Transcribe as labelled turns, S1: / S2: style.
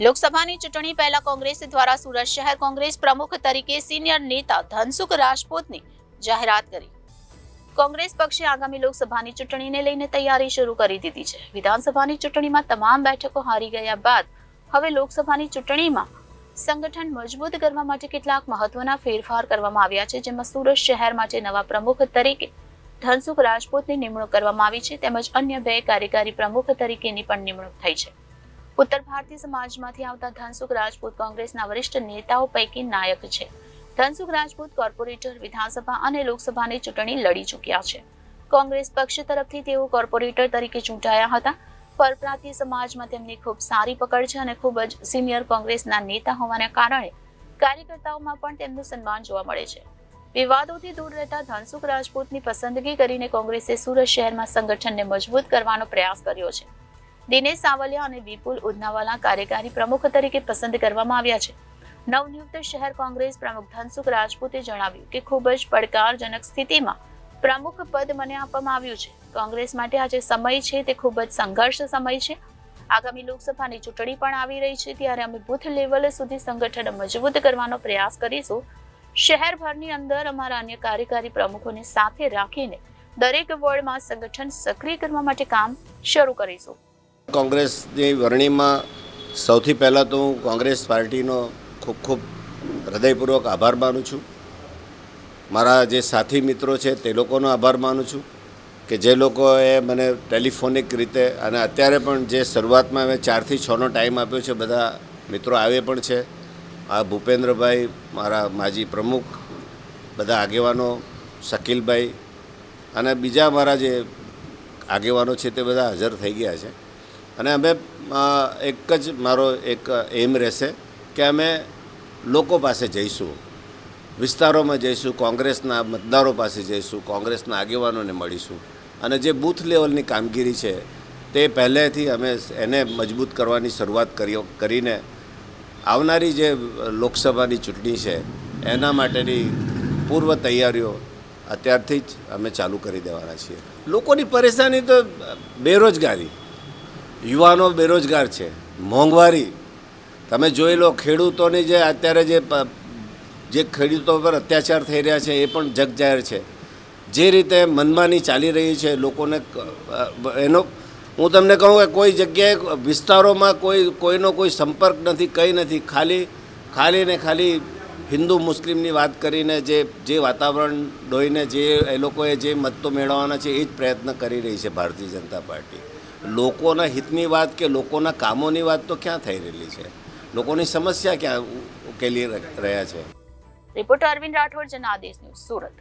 S1: લોકસભાની ચૂંટણી પહેલા કોંગ્રેસ દ્વારા સુરત શહેર કોંગ્રેસ પ્રમુખ તરીકે સિનિયર નેતા ધનસુખ રાજપૂતની જાહેરાત કરી। કોંગ્રેસ પક્ષે આગામી લોકસભાની ચૂંટણીને લઈને તૈયારી શરૂ કરી દીધી છે। વિધાનસભાની ચૂંટણીમાં તમામ બેઠકો હારી ગયા બાદ હવે લોકસભાની ચૂંટણીમાં સંગઠન મજબૂત કરવા માટે કેટલાક મહત્વના ફેરફાર કરવામાં આવ્યા છે, જેમાં સુરત શહેર માટે નવા પ્રમુખ તરીકે ધનસુખ રાજપૂતની નિમણૂક કરવામાં આવી છે, તેમજ અન્ય 2 કાર્યકારી પ્રમુખ તરીકેની પણ નિમણૂક થઈ છે। ઉત્તર ભારતીય સમાજમાંથી આવતા ધનસુખ રાજપૂત કોંગ્રેસના વરિષ્ઠ નેતાઓ પૈકી નાયક છે। ધનસુખ રાજપૂત કોર્પોરેટર, વિધાનસભા અને લોકસભાની ચૂંટણી લડી ચૂક્યા છે। કોંગ્રેસ પક્ષ તરફથી તેઓ કોર્પોરેટર તરીકે ચૂંટાયા હતા। પરપ્રાંતીય સમાજમાં તેમની ખૂબ સારી પકડ છે અને ખૂબ જ સિનિયર કોંગ્રેસના નેતા હોવાના કારણે કાર્યકર્તાઓમાં પણ તેમનું સન્માન જોવા મળે છે। વિવાદોથી દૂર રહેતા ધનસુખ રાજપૂતની પસંદગી કરીને કોંગ્રેસે સુરત શહેરમાં સંગઠનને મજબૂત કરવાનો પ્રયાસ કર્યો છે। દિનેશ સાવલિયા અને વિપુલ ઉધનાવાલા કાર્યકારી પ્રમુખ તરીકે પસંદ કરવામાં આવ્યા છે। નવનિયુક્ત શહેર કોંગ્રેસ પ્રમુખ ધનસુખ રાજપૂતે જણાવ્યું કે ખૂબ જ પડકારજનક સ્થિતિમાં પ્રમુખ પદ મને આપવામાં આવ્યું છે। કોંગ્રેસ માટે આજે સમય છે તે ખૂબ જ સંઘર્ષ સમય છે। આગામી લોકસભાની ચૂંટણી પણ આવી રહી છે, ત્યારે અમે બૂથ લેવલ સુધી સંગઠન મજબૂત કરવાનો પ્રયાસ કરીશું। શહેરભરની અંદર અમારા અન્ય કાર્યકારી પ્રમુખોને સાથે રાખીને દરેક વોર્ડમાં સંગઠન સક્રિય કરવા માટે કામ શરૂ કરીશું।
S2: કોંગ્રેસની વરણીમાં સૌથી પહેલાં તો હું કોંગ્રેસ પાર્ટીનો ખૂબ ખૂબ હૃદયપૂર્વક આભાર માનું છું। મારા જે સાથી મિત્રો છે તે લોકોનો આભાર માનું છું કે જે લોકોએ મને ટેલિફોનિક રીતે અને અત્યારે પણ જે શરૂઆતમાં મેં 4 થી 6નો ટાઈમ આપ્યો છે, બધા મિત્રો આવે પણ છે। આ ભૂપેન્દ્રભાઈ, મારા માજી પ્રમુખ, બધા આગેવાનો, શકીલભાઈ અને બીજા મારા જે આગેવાનો છે તે બધા હાજર થઈ ગયા છે। અને અમે એક જ મારો એક એમ રહેશે કે અમે લોકો પાસે જઈશું, વિસ્તારોમાં જઈશું, કોંગ્રેસના મતદારો પાસે જઈશું, કોંગ્રેસના આગેવાનોને મળીશું અને જે બૂથ લેવલની કામગીરી છે તે પહેલેથી અમે એને મજબૂત કરવાની શરૂઆત કરીને આવનારી જે લોકસભાની ચૂંટણી છે એના માટેની પૂર્વ તૈયારીઓ અત્યારથી જ અમે ચાલુ કરી દેવાના છીએ। લોકોની પરેશાની તો બેરોજગારી, યુવાનો બેરોજગાર છે, મોંઘવારી, તમે જોઈ લો, ખેડૂતોની જે અત્યારે જે ખેડૂતો પર અત્યાચાર થઈ રહ્યા છે એ પણ જગજાહેર છે। જે રીતે મનમાની ચાલી રહી છે લોકોને, એનો હું તમને કહું કે કોઈ જગ્યાએ વિસ્તારોમાં કોઈનો કોઈ સંપર્ક નથી, કંઈ નથી, ખાલી ને ખાલી હિન્દુ મુસ્લિમની વાત કરીને જે વાતાવરણ ડોઈને જે એ લોકોએ જે મત તો મેળવવાના છે એ જ પ્રયત્ન કરી રહી છે ભારતીય જનતા પાર્ટી। લોકોના હિતની વાત કે લોકોના કામોની વાત તો ક્યાં થઈ રહેલી છે? લોકોની સમસ્યા ક્યાં ઉકેલી રહ્યા છે?
S1: Reporter Arvind Rathod, Janadesh news, Surat.